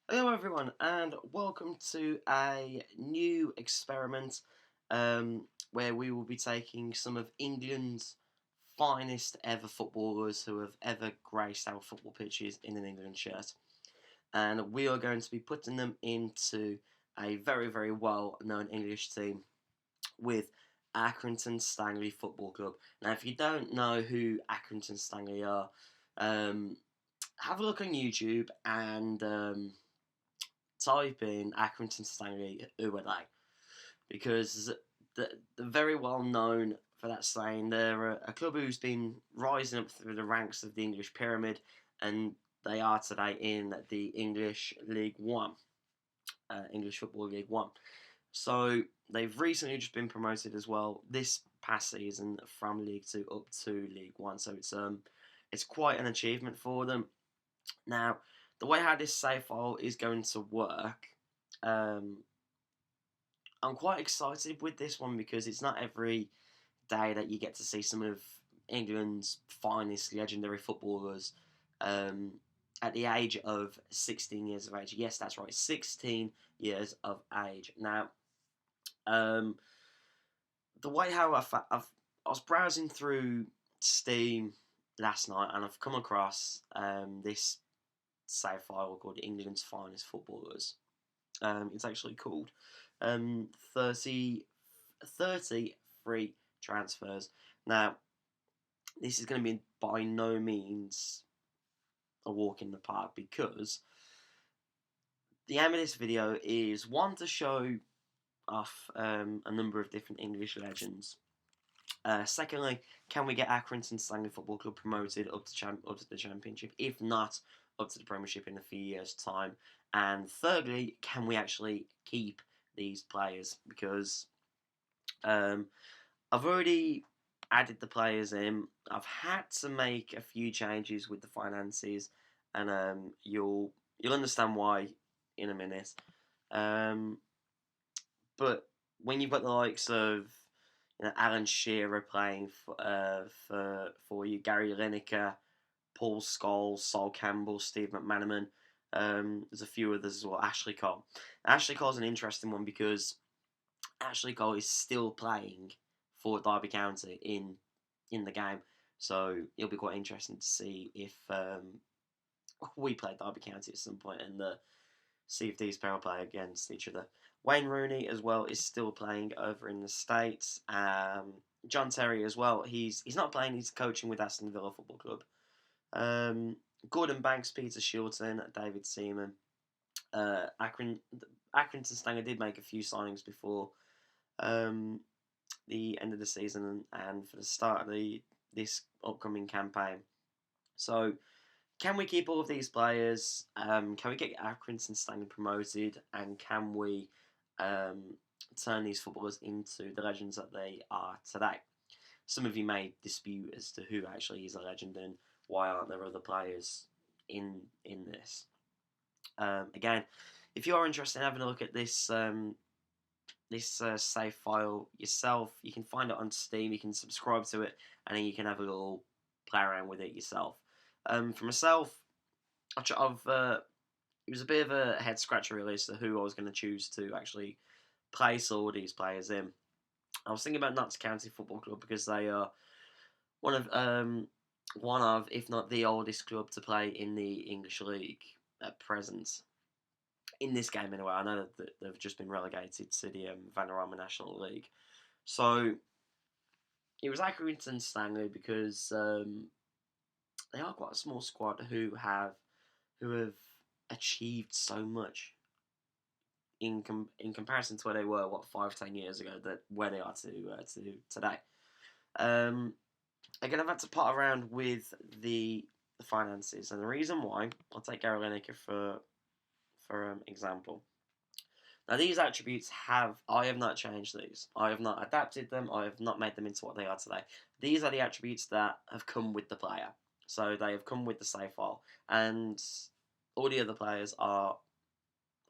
Hello, everyone, and welcome to a new experiment where we will be taking some of England's finest ever footballers who have ever graced our football pitches in an England shirt, and we are going to be putting them into a very, very well known English team with Accrington Stanley Football Club. Now, if you don't know who Accrington Stanley are, um, have a look on YouTube and type in Accrington Stanley, who are they? Because they're very well known for that saying. They're a club who's been rising up through the ranks of the English pyramid, and they are today in the English League One, English Football League One. So they've recently just been promoted as well this past season from League Two up to League One. So it's quite an achievement for them. Now, the way how this save file is going to work, um, I'm quite excited with this one because it's not every day that you get to see some of England's finest legendary footballers um, at the age of 16 years of age. Yes, that's right, 16 years of age. Now, um, the way how I was browsing through Steam last night and I've come across this save file called England's Finest Footballers. It's actually called um, 30, 30 free transfers. Now, this is going to be by no means a walk in the park because the aim of this video is one to show off a number of different English legends. Secondly, can we get Accrington Stanley Football Club promoted up to the Championship? If not, up to the Premiership in a few years' time. And thirdly, can we actually keep these players? Because I've already added the players in. I've had to make a few changes with the finances, and you'll understand why in a minute. Um, but when you've got the likes of Alan Shearer playing for you, Gary Lineker, Paul Scholes, Sol Campbell, Steve McManaman. There's a few others as well. Ashley Cole. Ashley Cole's an interesting one because Ashley Cole is still playing for Derby County in the game, so it'll be quite interesting to see if we play Derby County at some point and see if these pair will play against each other. Wayne Rooney as well is still playing over in the States. John Terry as well. He's not playing. He's coaching with Aston Villa Football Club. Gordon Banks, Peter Shilton, David Seaman. Accrington Stanley did make a few signings before the end of the season and for the start of this upcoming campaign. So, can we keep all of these players? Can we get Accrington Stanley promoted? And can we turn these footballers into the legends that they are today? Some of you may dispute as to who actually is a legend and why aren't there other players in this. Again, if you are interested in having a look at this save file yourself, you can find it on Steam. You can subscribe to it, and then you can have a little play around with it yourself. For myself, it was a bit of a head scratcher really as to who I was going to choose to actually place all these players in. I was thinking about Notts County Football Club because they are one of, if not the oldest club to play in the English League at present. In this game, anyway, I know that they've just been relegated to the Vanarama National League. So it was Accrington Stanley because they are quite a small squad who have achieved so much in comparison to where they were 5-10 years ago, that where they are to today. Again, I've had to pot around with the finances, and the reason why, I'll take Gary Lineker for example. Now, these attributes I have not changed these. I have not adapted them. I have not made them into what they are today. These are the attributes that have come with the player. So they have come with the save file, and all the other players are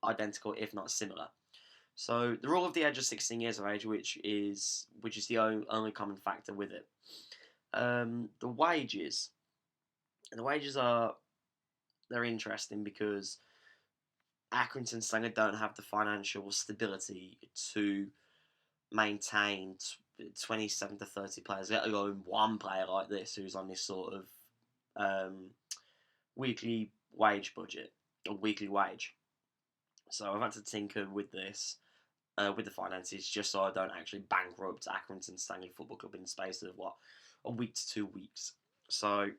identical, if not similar. So they're all of the age of 16 years of age, which is the only common factor with it. The wages are they're interesting because Accrington Stanley don't have the financial stability to maintain 27 to 30 players, let alone one player like this who's on this sort of weekly wage budget, or weekly wage. So I've had to tinker with this, with the finances, just so I don't actually bankrupt Accrington Stanley Football Club in the space of, a week to 2 weeks. So,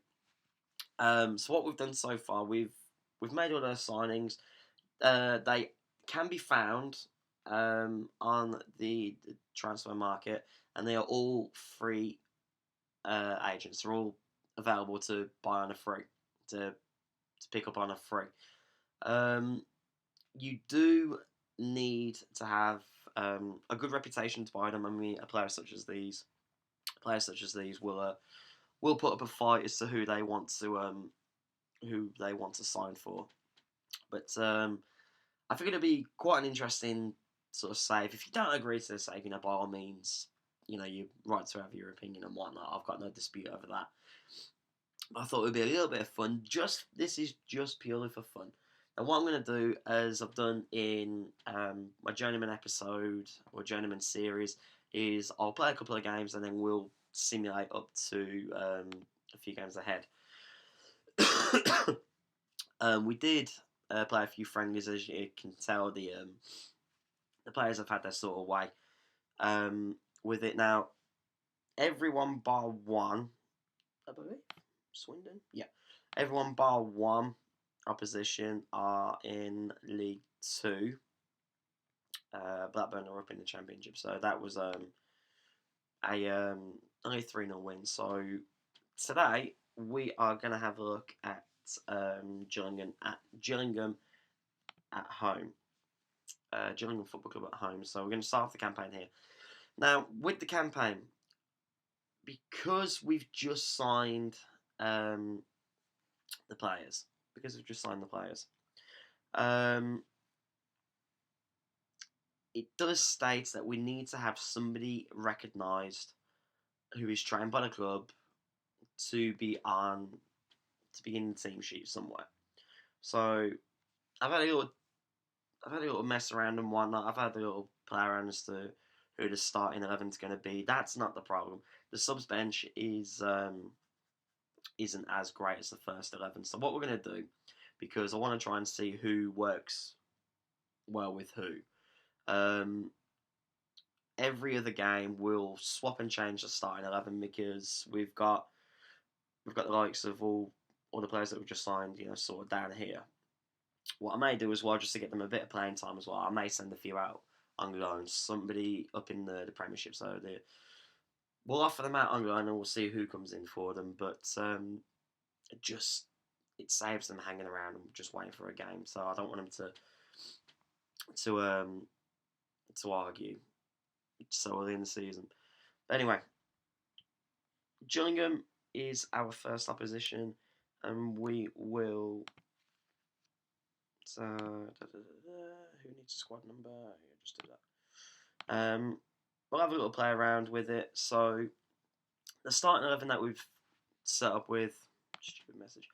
so what we've done so far, we've made all those signings. They can be found on the transfer market, and they are all free agents. They're all available to buy on a free, to pick up on a free. You do need to have a good reputation to buy them. I mean, players such as these will put up a fight as to who they want to sign for. But I think it'll be quite an interesting sort of save. If you don't agree to the save, by all means, you're right to have your opinion and whatnot. I've got no dispute over that. But I thought it would be a little bit of fun. This is just purely for fun. And what I'm going to do, as I've done in my Journeyman episode or Journeyman series, is I'll play a couple of games and then we'll simulate up to a few games ahead. We did play a few friendlies, as you can tell. The players have had their sort of way with it. Now, everyone bar one, I believe, Swindon? Yeah. Everyone bar one opposition are in League 2. Blackburn are up in the Championship, so that was only a 3-0 win. So today we are going to have a look at Gillingham at home. Gillingham Football Club at home. So we're going to start off the campaign here. Now, with the campaign, because we've just signed the players, it does state that we need to have somebody recognised who is trained by the club to be in the team sheet somewhere. So I've had a little mess around and whatnot. I've had a little play around as to who the starting 11 is going to be. That's not the problem. The subs bench isn't as great as the first 11. So what we're going to do, because I want to try and see who works well with who. Every other game we'll swap and change the starting 11, because we've got the likes of all the players that we've just signed, sort of down here. What I may do as well, just to get them a bit of playing time as well, I may send a few out on loan, somebody up in the Premiership, so we'll offer them out on loan and we'll see who comes in for them. But it saves them hanging around and just waiting for a game. So I don't want them to argue so early in the season. But anyway, Gillingham is our first opposition, and we will. Who needs a squad number? Yeah, just do that. We'll have a little play around with it. So the starting 11 that we've set up with. Stupid message.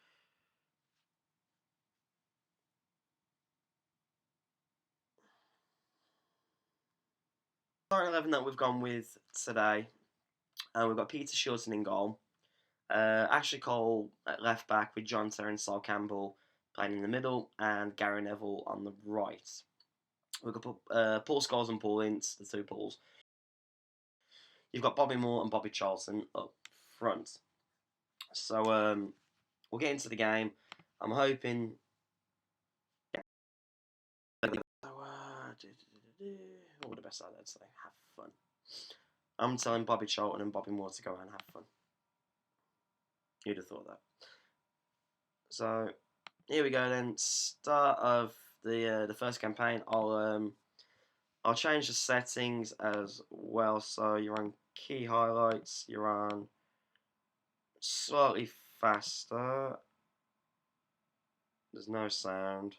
Starting 11 that we've gone with today. We've got Peter Shilton in goal. Ashley Cole at left back, with John Terry and Sol Campbell playing in the middle, and Gary Neville on the right. We've got Paul Scholes and Paul Ince, the two Pauls. You've got Bobby Moore and Bobby Charlton up front. So we'll get into the game. I'm hoping. What the best side I'd say? Have fun. I'm telling Bobby Charlton and Bobby Moore to go out and have fun. You'd have thought that. So here we go then. Start of the first campaign. I'll change the settings as well. So you're on key highlights. You're on slightly faster. There's no sound.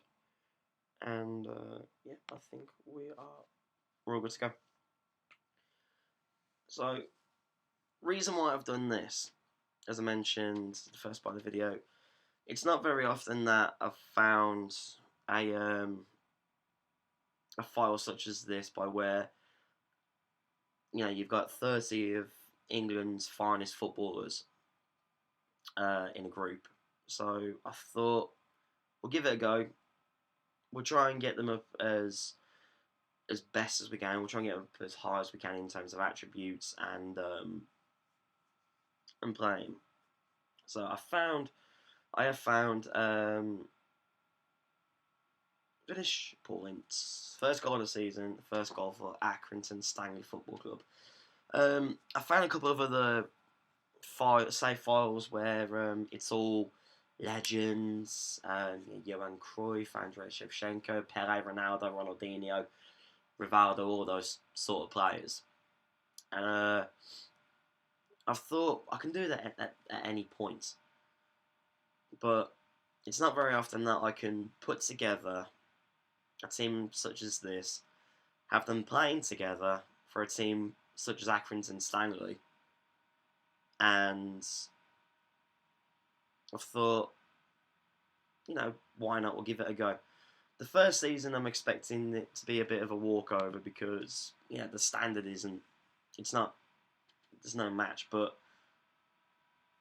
And yeah, I think we're all good to go. So, reason why I've done this, as I mentioned the first part of the video, it's not very often that I've found a a file such as this, by where you've got 30 of England's finest footballers in a group. So I thought we'll give it a go. We'll try and get them up as best as we can. We'll try and get them up as high as we can in terms of attributes and playing. So I have found British Paul Ince, first goal of the season, first goal for Accrington Stanley Football Club. I found a couple of other save files where it's all legends, Johan Cruyff, Andrei Shevchenko, Pele, Ronaldo, Ronaldinho, Rivaldo, all those sort of players. And I've thought I can do that at any point. But it's not very often that I can put together a team such as this, have them playing together for a team such as Accrington Stanley, and I've thought, why not? We'll give it a go. The first season, I'm expecting it to be a bit of a walkover because, the standard there's no match, but,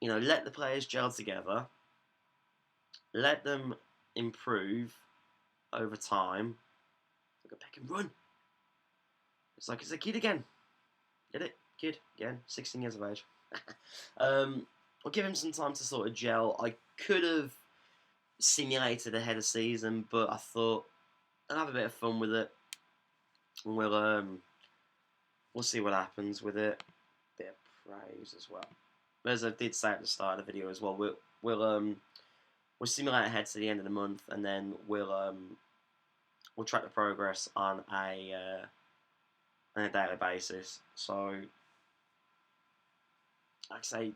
let the players gel together, let them improve over time. Look at Beckham run. It's like it's a kid again. Get it? Kid again, 16 years of age. I'll give him some time to sort of gel. I could have simulated ahead of season, but I thought I'll have a bit of fun with it. And we'll see what happens with it. Bit of praise as well. As I did say at the start of the video as well, we'll simulate ahead to the end of the month, and then we'll track the progress on a daily basis. So, like I say,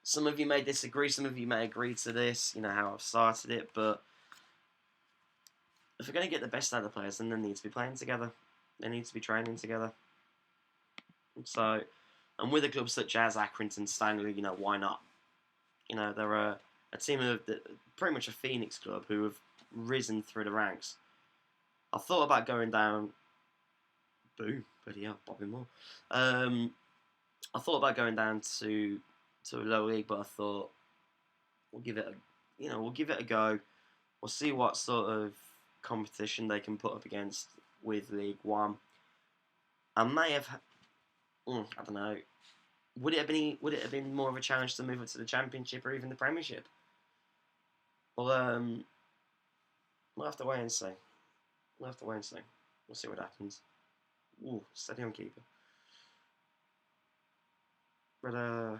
some of you may disagree, some of you may agree to this, how I've started it, but if we're going to get the best out of the players, then they need to be playing together. They need to be training together. So, and with a club such as Accrington Stanley, why not? They're a team of pretty much a Phoenix club who have risen through the ranks. I thought about going down. Boom, bloody hell, Bobby Moore. I thought about going down to a lower league, but I thought we'll give it a go. We'll see what sort of competition they can put up against with League One. I may have, I don't know. Would it have been more of a challenge to move up to the Championship or even the Premiership? Well, we'll have to wait and see. We'll see what happens. Ooh, steady on keeper. But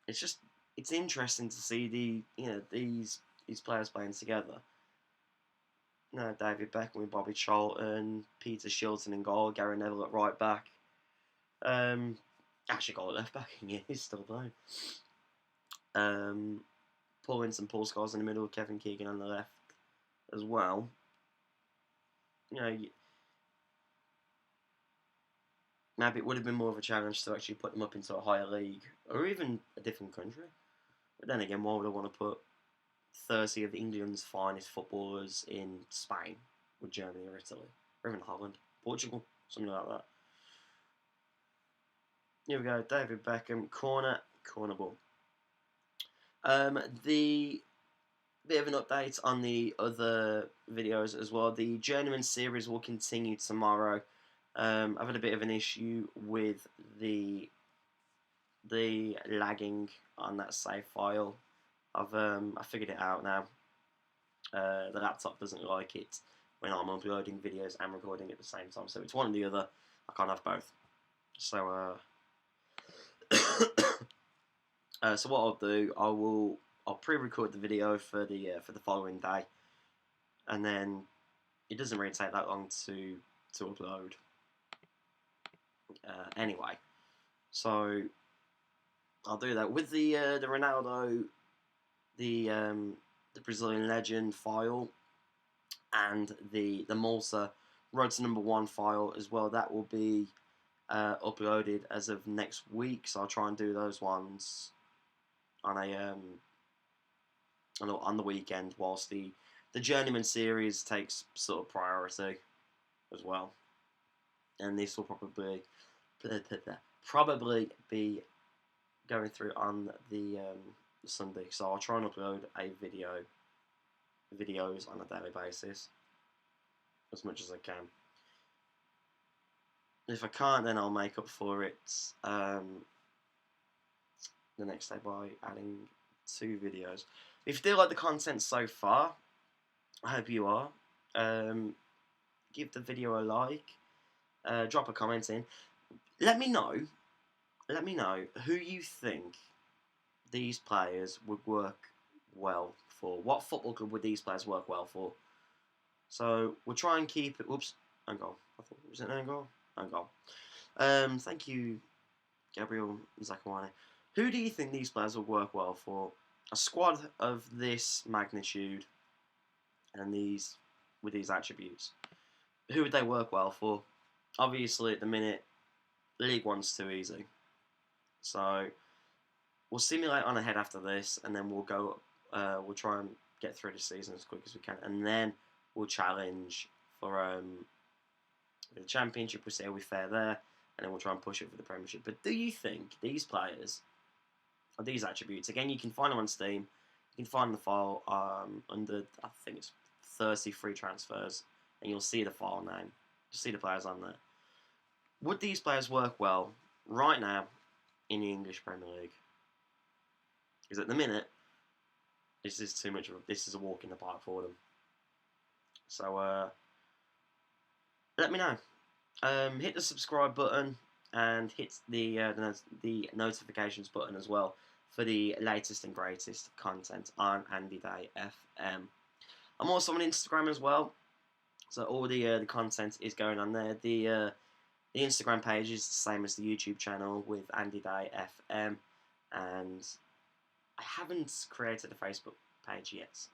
it's interesting to see these players playing together. David Beckham with Bobby Charlton, Peter Shilton in goal, Gary Neville at right back. Actually got a left back, yeah, he's still playing. Paul Ince and Paul Scholes in the middle, Kevin Keegan on the left as well. Maybe it would have been more of a challenge to actually put them up into a higher league or even a different country. But then again, why would I want to put 30 of England's finest footballers in Spain or Germany or Italy or even Holland, Portugal, something like that? Here we go, David Beckham, corner ball. The bit of an update on the other videos as well. The Journeyman series will continue tomorrow. I've had a bit of an issue with the lagging on that save file. I figured it out now. The laptop doesn't like it when I'm uploading videos and recording at the same time, so it's one or the other. I can't have both. So so what I'll do, I'll pre-record the video for the following day, and then it doesn't really take that long to upload. Anyway, so I'll do that with the Ronaldo, the Brazilian legend file, and the Malta Road to Number 1 file as well. That will be uploaded as of next week, so I'll try and do those ones on the weekend, whilst the the Journeyman series takes sort of priority as well, and this will probably be going through on the Sunday. So I'll try and upload videos on a daily basis as much as I can. If I can't, then I'll make up for it the next day by adding 2 videos. If you do like the content so far, I hope you are. Give the video a like. Drop a comment in. Let me know who you think these players would work well for. What football club would these players work well for? So we'll try and keep it. Oops, own goal. I thought, was it an own goal? Own goal. Thank you, Gabriel Zakwane. Who do you think these players will work well for? A squad of this magnitude and with these attributes. Who would they work well for? Obviously, at the minute, League One's too easy. So we'll simulate on ahead after this, and then we'll go. We'll try and get through the season as quick as we can, and then we'll challenge for the Championship. We'll see how we fare there, and then we'll try and push it for the Premiership. But do you think these players, or these attributes, again, you can find them on Steam. You can find the file under, I think it's 30 free transfers, and you'll see the file name. You'll see the players on there. Would these players work well right now in the English Premier League? Because at the minute, this is too much. This is a walk in the park for them. So let me know. Hit the subscribe button and hit the notifications button as well for the latest and greatest content on Andy Day FM. I'm also on Instagram as well, so all the content is going on there. The Instagram page is the same as the YouTube channel with Andy Day FM, and I haven't created a Facebook page yet.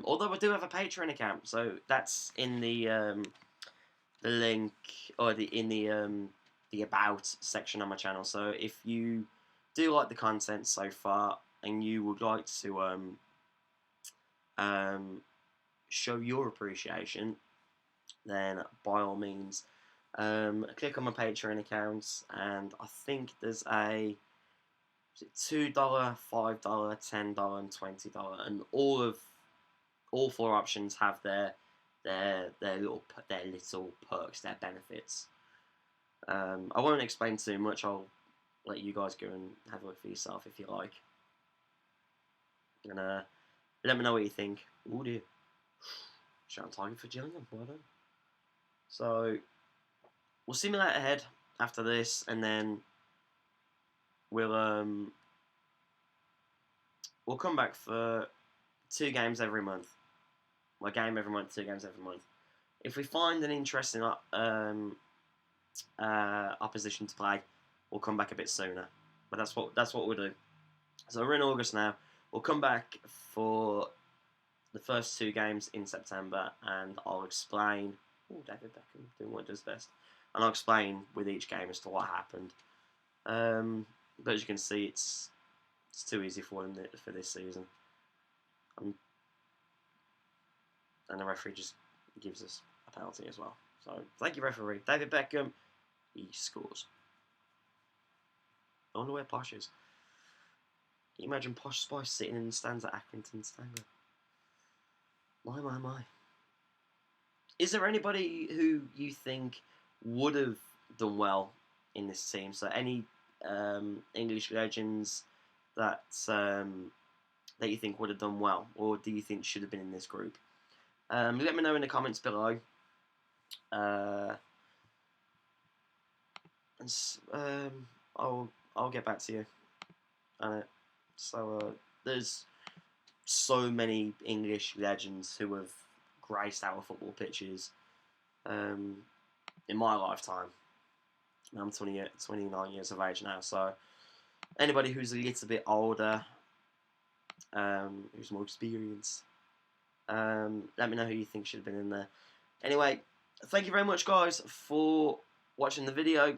Although I do have a Patreon account, so that's in the link or in the about section on my channel. So if you do like the content so far and you would like to show your appreciation, then by all means click on my Patreon account, and I think there's a $2, $5, $10, and $20, and all 4 options have their little perks, their benefits. I won't explain too much. I'll let you guys go and have a look for yourself if you like. And let me know what you think. Oh dear. Shot on target for Gillingham. Well done. So we'll simulate ahead after this, and then we'll come back for 2 games every month. A game every month, 2 games every month. If we find an interesting opposition to play, we'll come back a bit sooner. But that's what we'll do. So we're in August now. We'll come back for the first 2 games in September, and I'll explain. Oh, David Beckham doing what he does best. And I'll explain with each game as to what happened. But as you can see, it's too easy for him for this season. And the referee just gives us a penalty as well. So thank you, referee. David Beckham, he scores. I wonder where Posh is. Can you imagine Posh Spice sitting in the stands at Accrington Stanley? My. Is there anybody who you think would have done well in this team? So any English legends that you think would have done well, or do you think should have been in this group? Let me know in the comments below. I'll get back to you on it. So there's so many English legends who have graced our football pitches in my lifetime. I'm 29 years of age now, so anybody who's a little bit older, who's more experienced, let me know who you think should have been in there. Anyway, thank you very much, guys, for watching the video.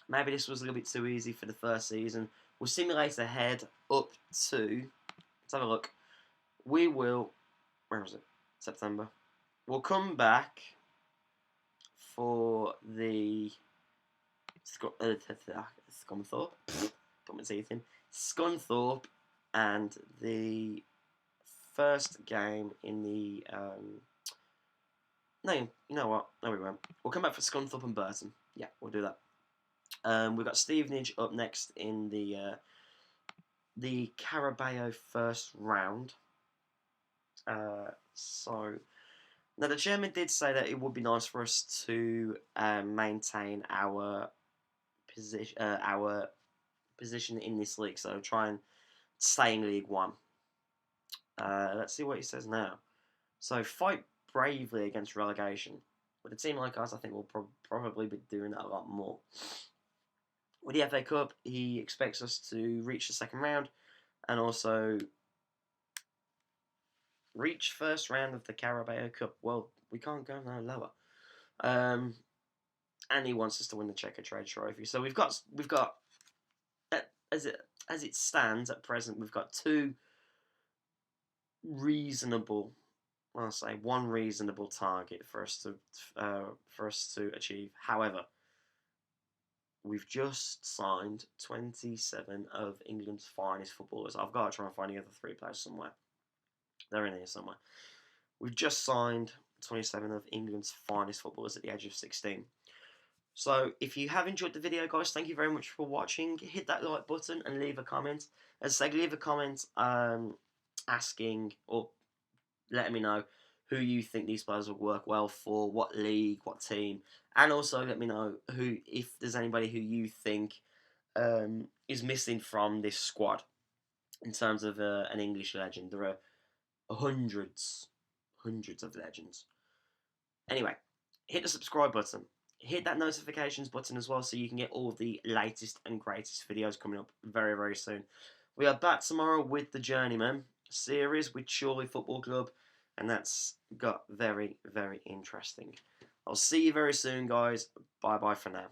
Maybe this was a little bit too easy for the first season. We'll simulate ahead up to, let's have a look. We will where was it? September. We'll come back for the Scunthorpe. Put my teeth in. Scunthorpe and the first game in the no, you know what? No, we won't. We'll come back for Scunthorpe and Burton. Yeah, we'll do that. We've got Stevenage up next in the Carabao first round. So now the chairman did say that it would be nice for us to maintain our position in this league. So try and stay in League One. Let's see what he says now. So fight bravely against relegation. With a team like us, I think we'll probably be doing that a lot more. With the FA Cup, he expects us to reach the second round and also reach first round of the Carabao Cup. Well, we can't go no lower. And he wants us to win the Checkatrade Trophy. So we've got as it stands at present, we've got two reasonable. I'll say one reasonable target for us to achieve. However, we've just signed 27 of England's finest footballers. I've got to try and find the other 3 players somewhere. They're in here somewhere. We've just signed 27 of England's finest footballers at the age of 16. So, if you have enjoyed the video, guys, thank you very much for watching. Hit that like button and leave a comment. As I say, leave a comment asking or letting me know who you think these players will work well for, what league, what team, and also let me know if there's anybody who you think is missing from this squad in terms of an English legend. There are hundreds of legends. Anyway, hit the subscribe button. Hit that notifications button as well so you can get all of the latest and greatest videos coming up very, very soon. We are back tomorrow with the Journeyman series with Chorley Football Club, and that's got very, very interesting. I'll see you very soon, guys. Bye-bye for now.